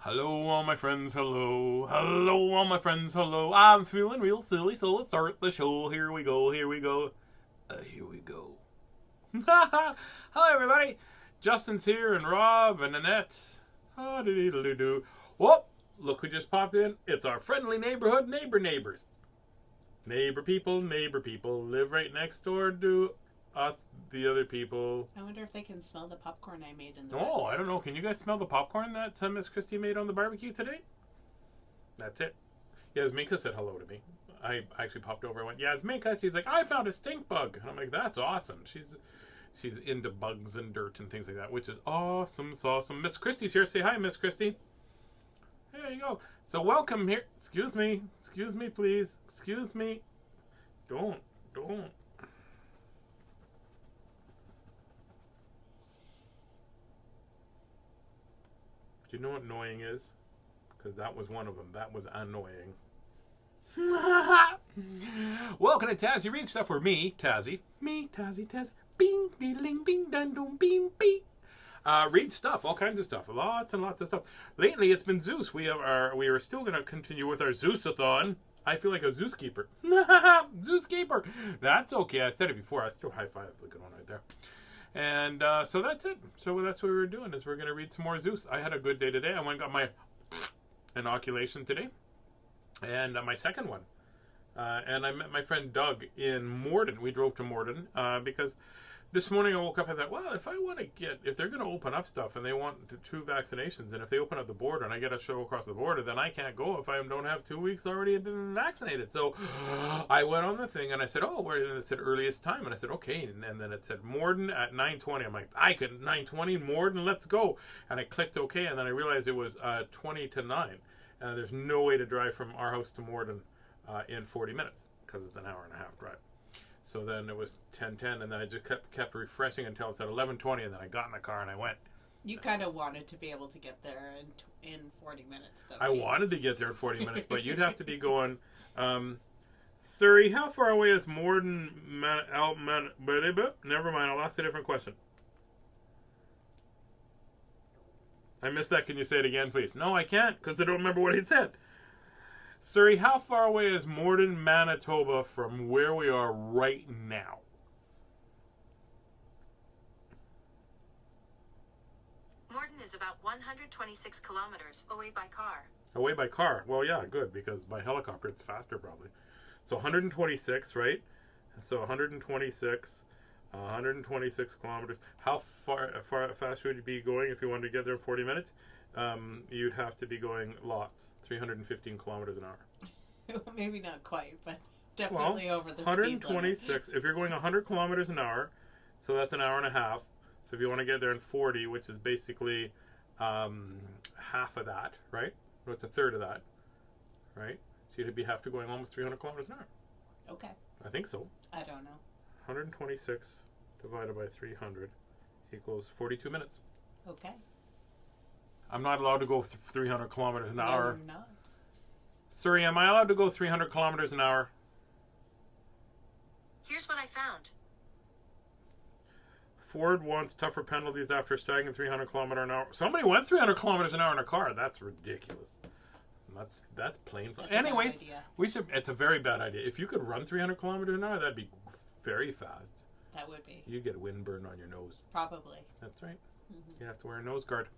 Hello, all my friends, hello. Hello, all my friends, hello. I'm feeling real silly, so let's start the show. Here we go, here we go. Here we go. Hello, everybody. Justin's here, and Rob, and Annette. Oh, whoop, look who just popped in. It's our friendly neighborhood neighbors. Neighbor people live right next door to us, the other people. I wonder if they can smell the popcorn I made in the Oh, I don't know. Can you guys smell the popcorn that Miss Christie made on the barbecue today? That's it. Yasminka said hello to me. I actually popped over and went, Yasminka. She's like, I found a stink bug. And I'm like, that's awesome. She's into bugs and dirt and things like that, which is awesome. It's awesome. Miss Christie's here. Say hi, Miss Christie. There you go. So welcome here. Excuse me, please. Excuse me. Don't. Do you know what annoying is? Because that was one of them. That was annoying. Welcome to Tazzy Read Stuff with me, Tazzy. Me, Tazzy. Bing, bing, bing, dun, dun, bing, bing. Read stuff, all kinds of stuff, lots and lots of stuff. Lately, it's been Seuss. We are still going to continue with our Zeus-a-thon. I feel like a Zeus keeper. Zeus keeper. That's okay. I said it before. I still high five the good one right there. And so that's it. So that's what we're doing, is we're going to read some more Seuss. I had a good day today. I went and got my inoculation today. And my second one. And I met my friend Doug in Morden. We drove to Morden because this morning I woke up and thought, well, if they're going to open up stuff and they want 2 vaccinations, and if they open up the border and I get to show across the border, then I can't go if I don't have 2 weeks already been vaccinated. So I went on the thing and I said, oh, where? And it said earliest time. And I said, okay. And then it said Morden at 9:20. I'm like, I could 9:20 Morden, let's go. And I clicked okay. And then I realized it was 20 to 9. There's no way to drive from our house to Morden in 40 minutes because it's an hour and a half drive. So then it was 10:10, and then I just kept refreshing until it said 11:20, and then I got in the car and I went. You kind of wanted to be able to get there in 40 minutes, though. I wanted to get there in 40 minutes, but you'd have to be going. Surrey, how far away is Morden? Never mind, I'll ask a different question. I missed that. Can you say it again, please? No, I can't, because I don't remember what he said. Surrey, how far away is Morden, Manitoba from where we are right now? Morden is about 126 kilometers away by car. Away by car? Well, yeah, good, because by helicopter it's faster probably. So 126, right? So 126 kilometers. How fast would you be going if you wanted to get there in 40 minutes? You'd have to be going lots. 315 kilometers an hour. Maybe not quite, but definitely over the 126. speed limit. If you're going 100 kilometers an hour, so that's an hour and a half. So if you want to get there in 40, which is basically half of that, right? Or it's a third of that, right? So you'd have to going almost 300 kilometers an hour. Okay. I think so. I don't know. 126 divided by 300 equals 42 minutes. Okay. I'm not allowed to go 300 kilometers an hour. No, you're not. Surrey, am I allowed to go 300 kilometers an hour? Here's what I found. Ford wants tougher penalties after staggering 300 kilometers an hour. Somebody went 300 kilometers an hour in a car. That's ridiculous. That's plain fun. Anyways, we should. It's a very bad idea. If you could run 300 kilometers an hour, that'd be very fast. That would be. You get windburn on your nose. Probably. That's right. Mm-hmm. You have to wear a nose guard.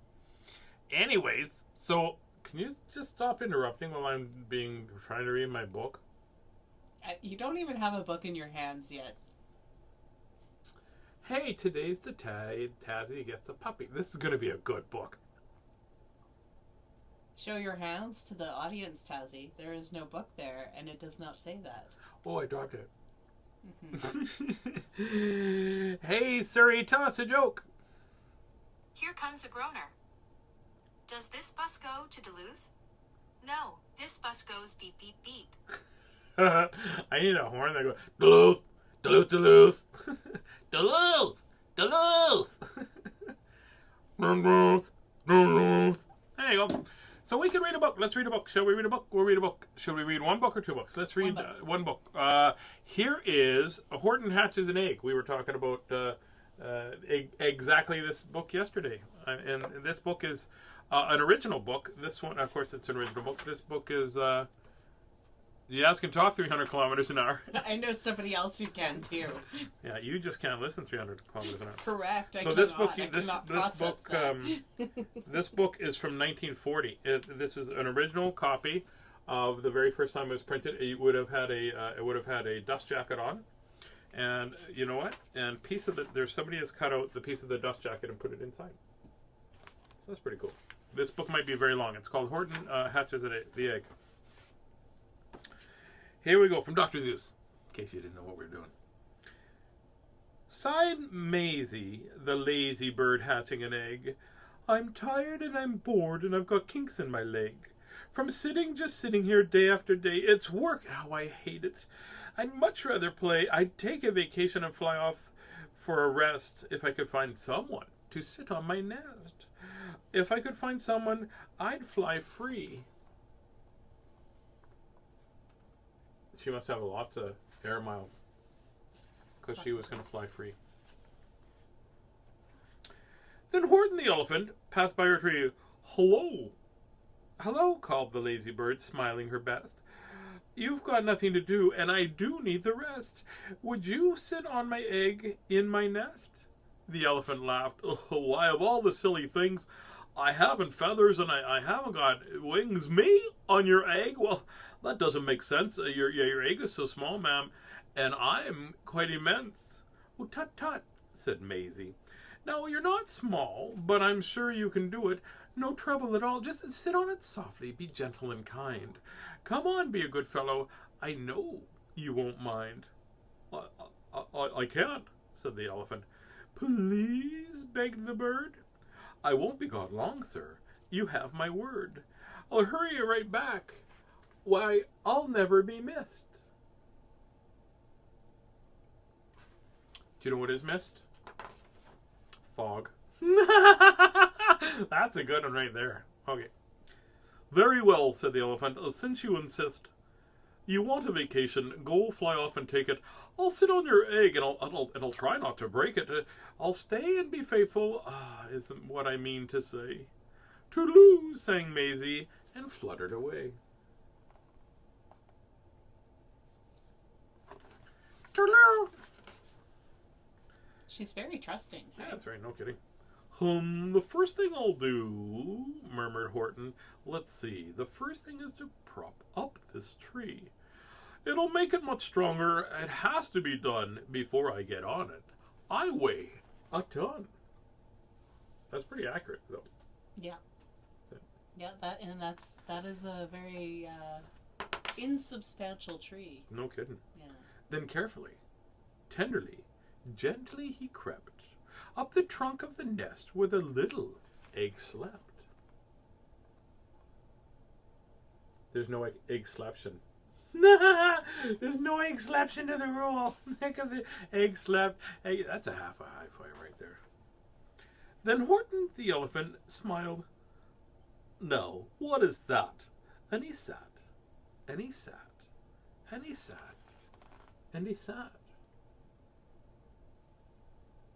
Anyways, so can you just stop interrupting while I'm trying to read my book? You don't even have a book in your hands yet. Hey, today's the Tazzy gets a puppy. This is going to be a good book. Show your hands to the audience, Tazzy. There is no book there, and it does not say that. Oh, I dropped it. Mm-hmm. Hey, Surrey, tell us a joke. Here comes a groaner. Does this bus go to Duluth? No, this bus goes beep, beep, beep. I need a horn that goes, Duluth, Duluth, Duluth. Duluth, Duluth. Duluth, Duluth. There you go. So we can read a book. Let's read a book. Shall we read a book? We'll read a book. Should we read one book or 2 books? Let's read one book. Here is Horton Hatches an Egg. We were talking about exactly this book yesterday. And this book is an original book. This one, of course, it's an original book. This book is Yaz Can Talk 300 kilometers an hour. I know somebody else who can too. Yeah, you just can't listen 300 kilometers an hour. Correct. So this book, this book is from 1940. This is an original copy of the very first time it was printed. It would have had a dust jacket on, and you know what? And there's somebody has cut out the piece of the dust jacket and put it inside. So that's pretty cool. This book might be very long. It's called Horton Hatches the Egg. Here we go from Dr. Seuss, in case you didn't know what we were doing. Sighed Maisie, the lazy bird hatching an egg. I'm tired and I'm bored and I've got kinks in my leg. From just sitting here day after day. It's work. How I hate it. I'd much rather play. I'd take a vacation and fly off for a rest if I could find someone to sit on my nest. If I could find someone, I'd fly free. She must have lots of air miles because she was going to fly free. Then Horton the elephant passed by her tree. Hello. Hello, called the lazy bird, smiling her best. You've got nothing to do, and I do need the rest. Would you sit on my egg in my nest? The elephant laughed. Oh, why, of all the silly things, I haven't feathers and I haven't got wings. Me on your egg? Well, that doesn't make sense. Your egg is so small, ma'am, and I'm quite immense. Oh, tut tut, said Maisie. Now, you're not small, but I'm sure you can do it. No trouble at all. Just sit on it softly. Be gentle and kind. Come on, be a good fellow. I know you won't mind. I can't, said the elephant. Please, begged the bird. I won't be gone long, sir. You have my word. I'll hurry right back. Why, I'll never be missed. Do you know what is missed? Fog. That's a good one right there. Okay. Very well, said the elephant. Since you insist, you want a vacation, go fly off and take it. I'll sit on your egg and I'll try not to break it. I'll stay and be faithful. Isn't what I mean to say. Toodaloo, sang Maisie and fluttered away. Toodaloo. She's very trusting. Yeah, that's right. No kidding. The first thing I'll do, murmured Horton. Let's see. The first thing is to prop up this tree. It'll make it much stronger. It has to be done before I get on it. I weigh a ton. That's pretty accurate, though. Yeah. Yeah, that is a very insubstantial tree. No kidding. Yeah. Then carefully, tenderly, gently he crept up the trunk of the nest where the little egg slept. There's no egg-slaption. There's no egg-slaption to the rule. Because egg slept. That's a half a high five right there. Then Horton the elephant smiled. No, what is that? And he sat, and he sat, and he sat, and he sat.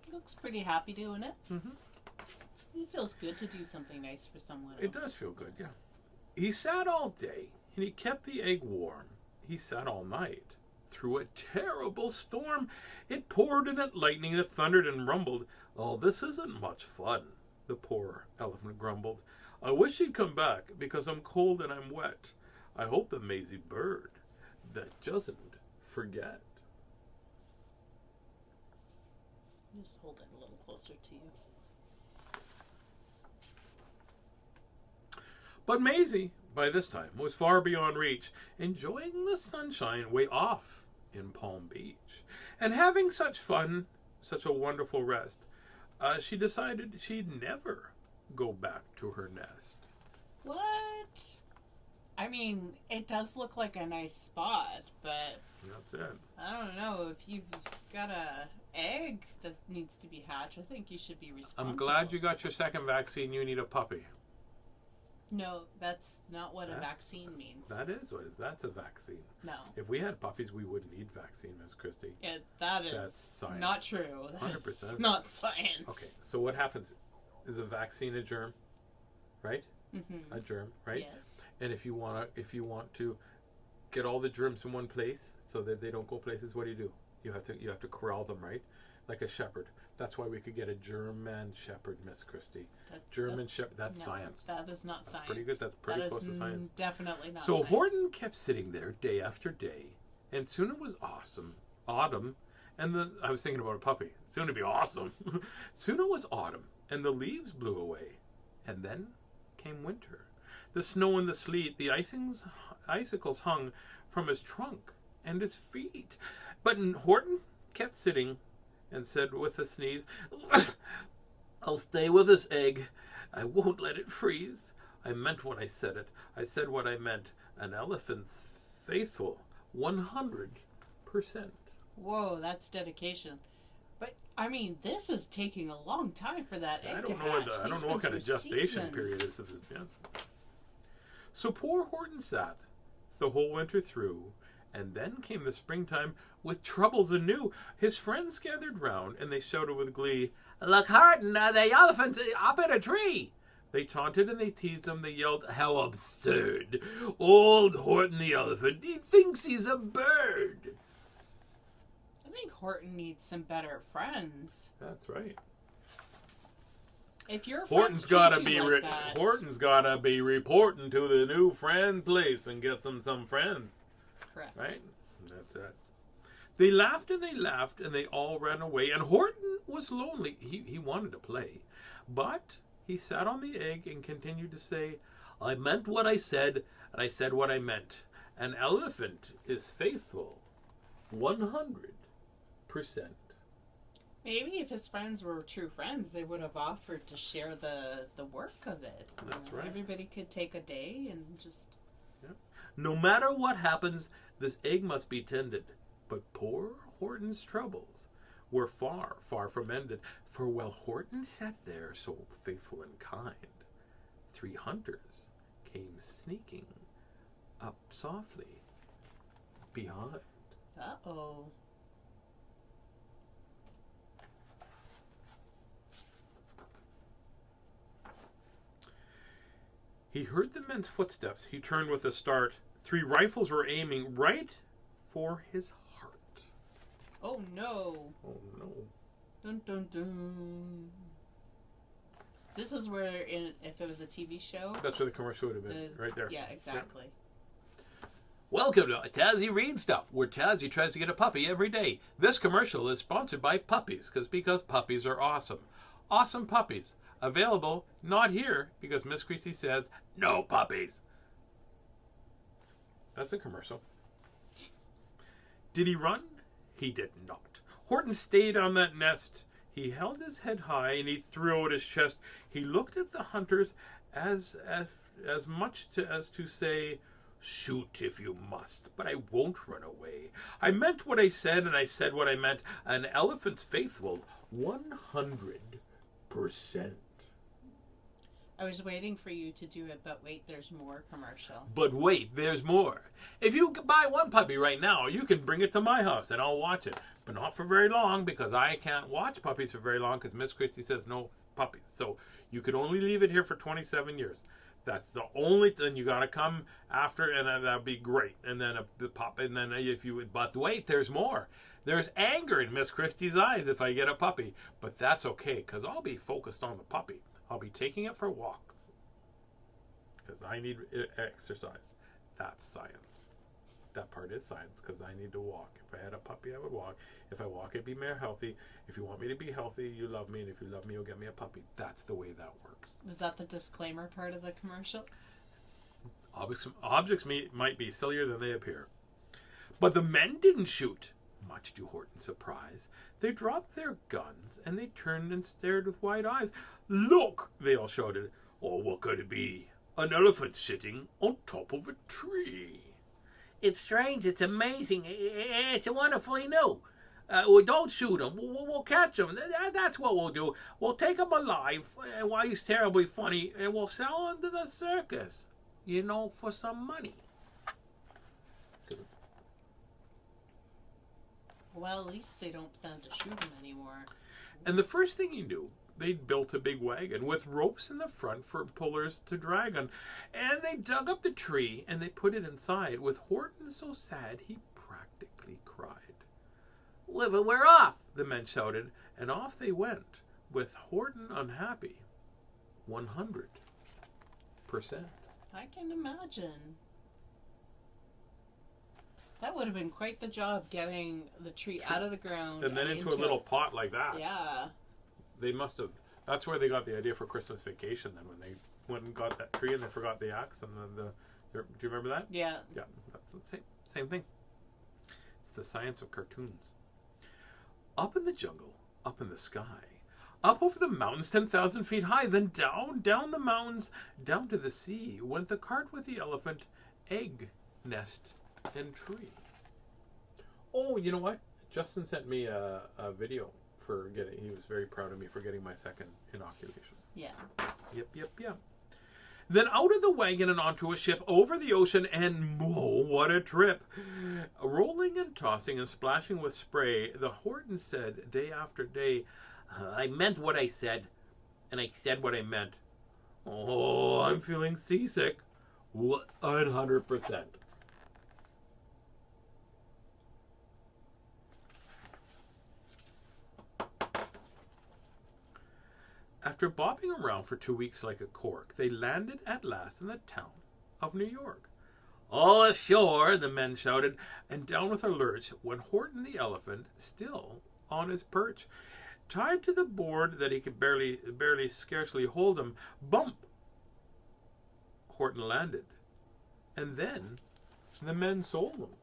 He looks pretty happy doing it. Mm-hmm. It feels good to do something nice for someone else. It does feel good, yeah. He sat all day, and he kept the egg warm. He sat all night. Through a terrible storm. It poured and it lightning, it thundered and rumbled. Oh, this isn't much fun, the poor elephant grumbled. I wish he'd come back, because I'm cold and I'm wet. I hope the Maisie bird that doesn't forget. Just hold it a little closer to you. But Maisie, by this time, was far beyond reach, enjoying the sunshine way off in Palm Beach. And having such fun, such a wonderful rest, she decided she'd never go back to her nest. What? I mean, it does look like a nice spot, but That's it. I don't know. If you've got a egg that needs to be hatched, I think you should be responsible. I'm glad you got your second vaccine. You need a puppy. No, that's not what a That's- vaccine means. That is what is. That's a vaccine. No. If we had puppies, we wouldn't need vaccine, Miss Christie. That is That's science. not true. 100%. That's not science. Okay, so what happens? Is a vaccine a germ, right? Mm-hmm. A germ, right? Yes. And if you want to get all the germs in one place so that they don't go places, what do? You have to corral them, right? Like a shepherd. That's why we could get a German shepherd, Miss Christie. German shepherd. That's no, science. That is not That's science. pretty good. That's pretty That close is to science. Definitely not. So science. Horton kept sitting there day after day, and soon it was autumn, and I was thinking about a puppy. Soon it'd be awesome. Soon it was autumn, and the leaves blew away, and then came winter. The snow and the sleet, the icicles hung from his trunk and his feet. But Horton kept sitting and said with a sneeze, "I'll stay with this egg. I won't let it freeze. I meant when I said it. I said what I meant. An elephant's faithful, 100%. Whoa, that's dedication. But I mean, this is taking a long time for that egg I to don't know hatch. I don't know what kind of gestation period is to this. Yeah. So poor Horton sat the whole winter through, and then came the springtime with troubles anew. His friends gathered round, and they shouted with glee, "Look, Horton, the elephant's up in a tree!" They taunted and they teased him. They yelled, "How absurd! Old Horton the elephant, he thinks he's a bird!" I think Horton needs some better friends. That's right. If your Horton's friends gotta treat you be like that, Horton's gotta be reporting to the new friend place and get some friends. correct. Right? That's it. They laughed and they all ran away. And Horton was lonely. He wanted to play. But he sat on the egg and continued to say, "I meant what I said, and I said what I meant. An elephant is faithful 100%. Maybe if his friends were true friends, they would have offered to share the work of it. That's right. Everybody could take a day and just. No matter what happens, this egg must be tended. But poor Horton's troubles were far, far from ended. For while Horton sat there so faithful and kind, 3 hunters came sneaking up softly behind. Uh-oh. He heard the men's footsteps. He turned with a start. 3 rifles were aiming right for his heart. Oh no. Oh no. Dun dun dun. This is where, if it was a TV show. That's where the commercial would have been. Right there. Yeah, exactly. Yeah. Welcome to Tazzy Read Stuff, where Tazzy tries to get a puppy every day. This commercial is sponsored by puppies, because puppies are awesome. Awesome puppies. Available, not here, because Miss Christie says, no puppies. That's a commercial. Did he run? He did not. Horton stayed on that nest. He held his head high and he threw out his chest. He looked at the hunters as much as to say, "Shoot if you must, but I won't run away. I meant what I said, and I said what I meant. An elephant's faithful 100%. I was waiting for you to do it, but wait, there's more commercial. But wait, there's more. If you buy one puppy right now, you can bring it to my house and I'll watch it. But not for very long, because I can't watch puppies for very long, because Miss Christie says no puppies. So you could only leave it here for 27 years. That's the only thing. You got to come after, and that'd be great. And then the pup, and then if you would, but wait, there's more. There's anger in Miss Christie's eyes if I get a puppy, but that's okay, because I'll be focused on the puppy. I'll be taking it for walks, because I need exercise. That's science. That part is science, because I need to walk. If I had a puppy, I would walk. If I walk, I'd be more healthy. If you want me to be healthy, you love me, and if you love me, you'll get me a puppy. That's the way that works. Is that the disclaimer part of the commercial? Objects might be sillier than they appear. But the men didn't shoot, much to Horton's surprise. They dropped their guns, and they turned and stared with wide eyes. "Look!" they all shouted. "Oh, what could it be? An elephant sitting on top of a tree." "It's strange, it's amazing, it's wonderfully new. Well, don't shoot him. We'll catch him. That's what we'll do. We'll take him alive while he's terribly funny, and we'll sell him to the circus, for some money. Well, at least they don't plan to shoot him anymore. And the first thing he knew, they'd built a big wagon with ropes in the front for pullers to drag on. And they dug up the tree and they put it inside, with Horton so sad he practically cried. "Well, but we're off," the men shouted, and off they went, with Horton unhappy. 100%. I can imagine. That would have been quite the job, getting the tree out of the ground. And then into a little pot like that. Yeah. They must have. That's where they got the idea for Christmas Vacation. Then when they went and got that tree and they forgot the axe and then do you remember that? Yeah. Yeah, that's the same thing. It's the science of cartoons. Up in the jungle, up in the sky, up over the mountains 10,000 feet high, then down the mountains, down to the sea, went the cart with the elephant, egg, nest, and tree. Oh, you know what? Justin sent me a video for getting. He was very proud of me for getting my second inoculation. Yeah. Yep. Then out of the wagon and onto a ship over the ocean, and whoa, what a trip! Rolling and tossing and splashing with spray, the Horton said day after day, "I meant what I said, and I said what I meant. Oh, I'm feeling seasick. 100%. After bobbing around for 2 weeks like a cork, they landed at last in the town of New York. "All ashore," the men shouted, and down with a lurch went Horton the elephant, still on his perch, tied to the board that he could scarcely hold him. Bump! Horton landed, and then the men sold him.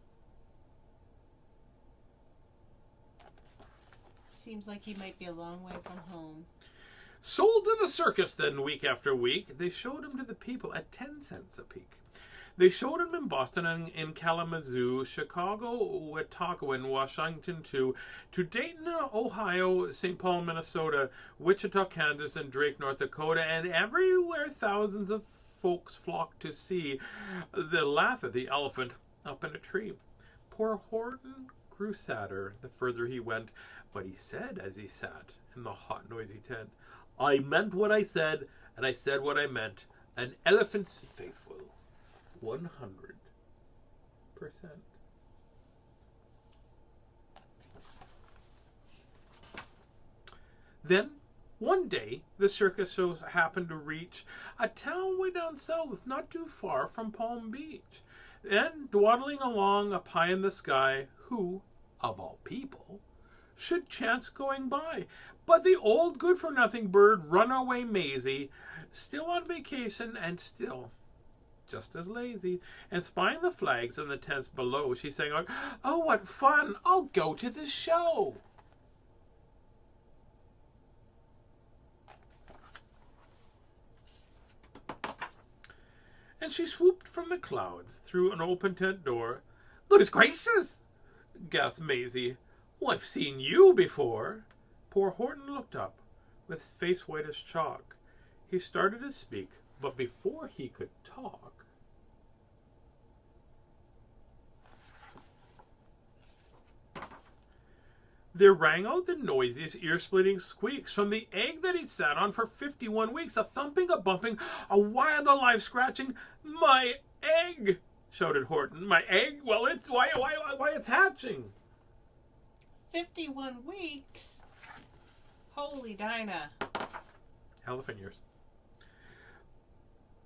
Seems like he might be a long way from home. Sold to the circus then, week after week. They showed him to the people at 10 cents a peek. They showed him in Boston and in Kalamazoo, Chicago, Watauga, and Washington too, to Dayton, Ohio, St. Paul, Minnesota, Wichita, Kansas, and Drake, North Dakota, and everywhere thousands of folks flocked to see the laugh at the elephant up in a tree. Poor Horton grew sadder the further he went, but he said as he sat in the hot, noisy tent, "I meant what I said, and I said what I meant. An elephant's faithful. 100%. Then, one day, the circus shows happened to reach a town way down south, not too far from Palm Beach. And, dawdling along up high in the sky, who, of all people, should chance going by but the old good-for-nothing bird, Runaway Maisie, still on vacation and still just as lazy. And spying the flags and the tents below, she sang out, "Oh, what fun! I'll go to the show!" And she swooped from the clouds through an open tent door. "Goodness gracious!" gasped Maisie. "Well, I've seen you before." Poor Horton looked up, with face white as chalk. He started to speak, but before he could talk, there rang out the noisiest, ear-splitting squeaks from the egg that he'd sat on for 51 weeks. A thumping, a bumping, a wild, alive scratching. "My egg!" shouted Horton. "My egg? Well, it's why it's hatching." 51 weeks? Holy Dinah. Elephant ears.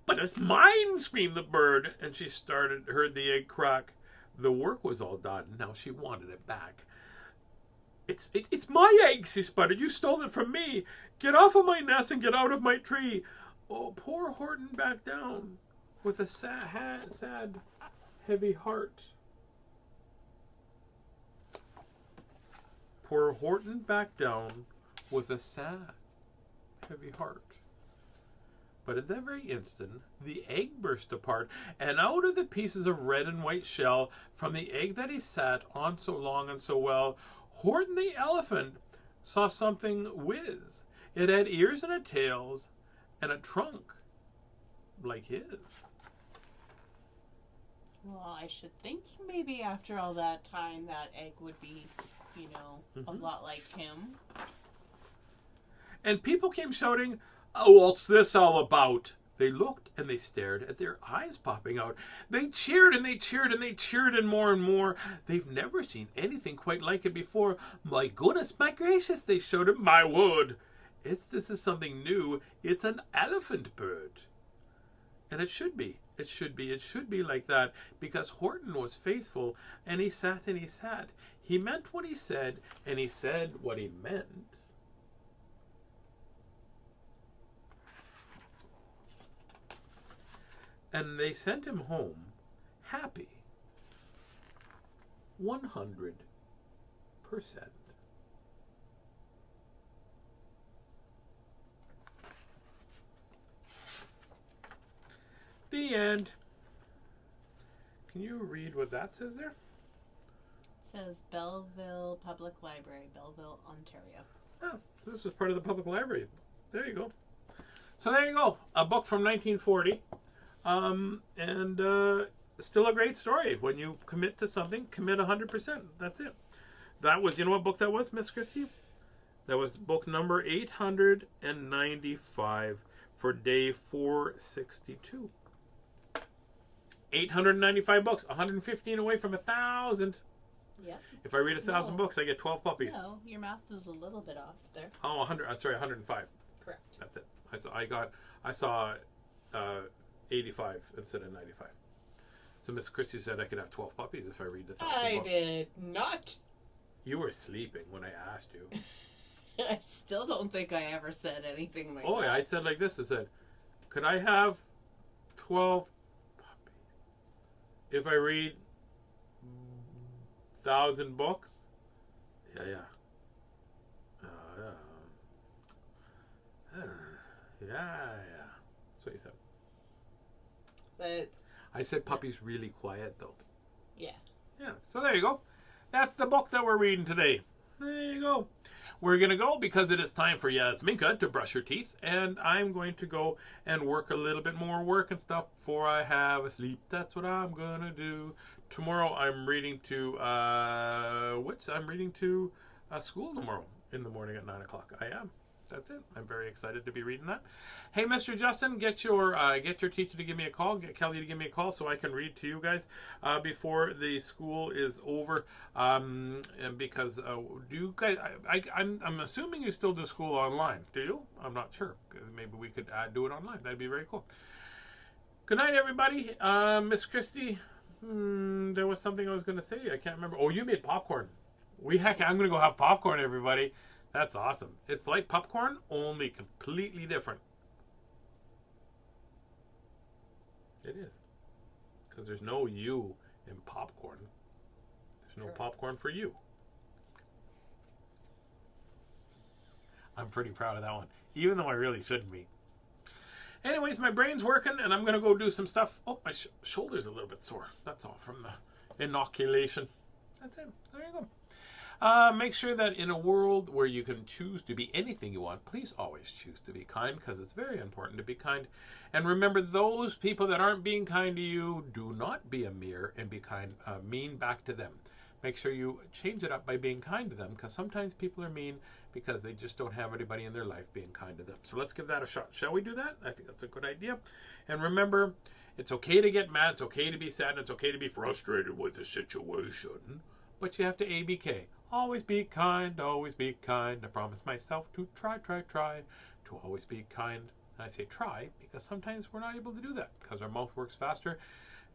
"But it's mine!" screamed the bird, and she heard the egg crack. The work was all done. Now she wanted it back. It's my egg," she sputtered. "You stole it from me. Get off of my nest and get out of my tree." Oh, poor Horton backed down with a sad, heavy heart. Poor Horton backed down with a sad, heavy heart. But at that very instant, the egg burst apart, and out of the pieces of red and white shell, from the egg that he sat on so long and so well, Horton the elephant saw something whiz. It had ears and a tails and a trunk like his. Well, I should think maybe after all that time that egg would be, you know, a lot like him. And people came shouting, "Oh, what's this all about?" They looked and they stared at their eyes popping out. They cheered and they cheered and they cheered and more. They've never seen anything quite like it before. My goodness, my gracious, they shouted. My word. This is something new. It's an elephant bird. And it should be. It should be like that, because Horton was faithful, and he sat and he sat. He meant what he said, and he said what he meant. And they sent him home happy 100%. The end. Can you read what that says there? It says Belleville Public Library, Belleville, Ontario. Oh, this is part of the public library. There you go. So there you go. A book from 1940. And still a great story. When you commit to something, commit 100%. That's it. That was, you know what book that was, Miss Christie? That was book number 895 for day 462. 895 books, 115 away from 1,000. Yep. If I read 1,000 books, I get 12 puppies. No, your math is a little bit off there. Oh, 100. Sorry, 105. Correct. That's it. I saw 85 instead of 95. So Miss Christie said I could have 12 puppies if I read 1,000 books. I did not. You were sleeping when I asked you. I still don't think I ever said anything like that. Oh, yeah, I said like this. I said, could I have 12 puppies if I read 1,000 books? Yeah. That's what you said. But I said puppies really quiet, though. yeah. Yeah, so there you go. That's the book that we're reading today. There you go. We're going to go because it is time for Yasminka to brush her teeth, and I'm going to go and work a little bit more work and stuff before I have a sleep. That's what I'm going to do. Tomorrow I'm reading to, I'm reading to school tomorrow in the morning at 9 o'clock. I am. That's it. I'm very excited to be reading that. Hey, Mr. Justin, get your teacher to give me a call. Get Kelly to give me a call so I can read to you guys before the school is over. And because do you guys? I'm assuming you still do school online. Do you? I'm not sure. Maybe we could do it online. That'd be very cool. Good night, everybody. Miss Christie, there was something I was going to say. I can't remember. Oh, you made popcorn. I'm going to go have popcorn, everybody. That's awesome. It's like popcorn, only completely different. It is. Because there's no you in popcorn. There's no popcorn for you. I'm pretty proud of that one. Even though I really shouldn't be. Anyways, my brain's working and I'm going to go do some stuff. Oh, my shoulder's a little bit sore. That's all from the inoculation. That's it. There you go. Make sure that in a world where you can choose to be anything you want, please always choose to be kind, because it's very important to be kind. And remember, those people that aren't being kind to you, do not be a mirror and be kind, mean back to them. Make sure you change it up by being kind to them, because sometimes people are mean because they just don't have anybody in their life being kind to them. So let's give that a shot. Shall we do that? I think that's a good idea. And remember, it's okay to get mad, it's okay to be sad, and it's okay to be frustrated with the situation. But you have to ABK. Always be kind, always be kind. I promise myself to try to always be kind. And I say try because sometimes we're not able to do that because our mouth works faster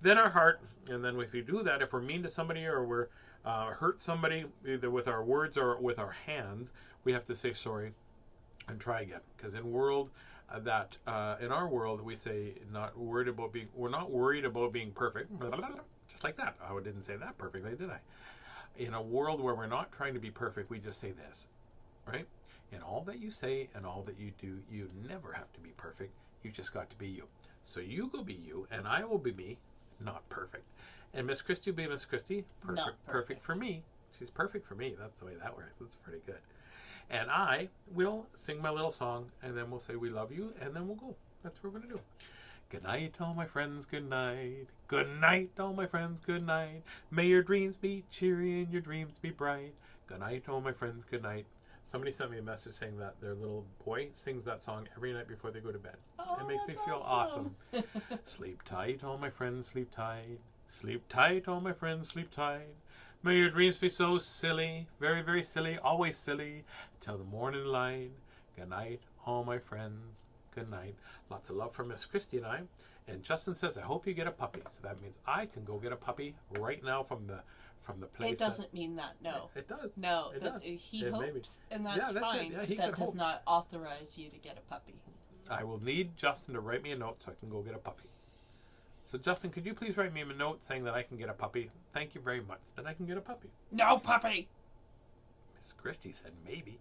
than our heart. And then if we do that, if we're mean to somebody or we're hurt somebody, either with our words or with our hands, we have to say sorry and try again. Because in our world, we say we're not worried about being perfect. Just like that. I didn't say that perfectly, did I? In a world where we're not trying to be perfect, we just say this, right? In all that you say and all that you do, you never have to be perfect. You just got to be you. So you go be you, and I will be me, not perfect. And Miss Christie will be Miss Christie, perfect for me, She's perfect for me. That's the way that works. That's pretty good. And I will sing my little song, and then we'll say we love you, and then we'll go. That's what we're going to do. Good night, all my friends, good night. Good night, all my friends, good night. May your dreams be cheery and your dreams be bright. Good night, all my friends, good night. Somebody sent me a message saying that their little boy sings that song every night before they go to bed. Oh, it makes me that's feel awesome. Sleep tight, all my friends, sleep tight. Sleep tight, all my friends, sleep tight. May your dreams be so silly, very, very silly, always silly, till the morning light. Good night, all my friends. Good night. Lots of love from Miss Christy and I. And Justin says, I hope you get a puppy. So that means I can go get a puppy right now from the place. It doesn't mean that, no. It does. No, it that does. he It hopes, maybe. and that's fine. Yeah, he that can does hope. not authorize you to get a puppy. I will need Justin to write me a note so I can go get a puppy. So Justin, could you please write me a note saying that I can get a puppy? Thank you very much. That I can get a puppy. No puppy! Miss Christy said maybe.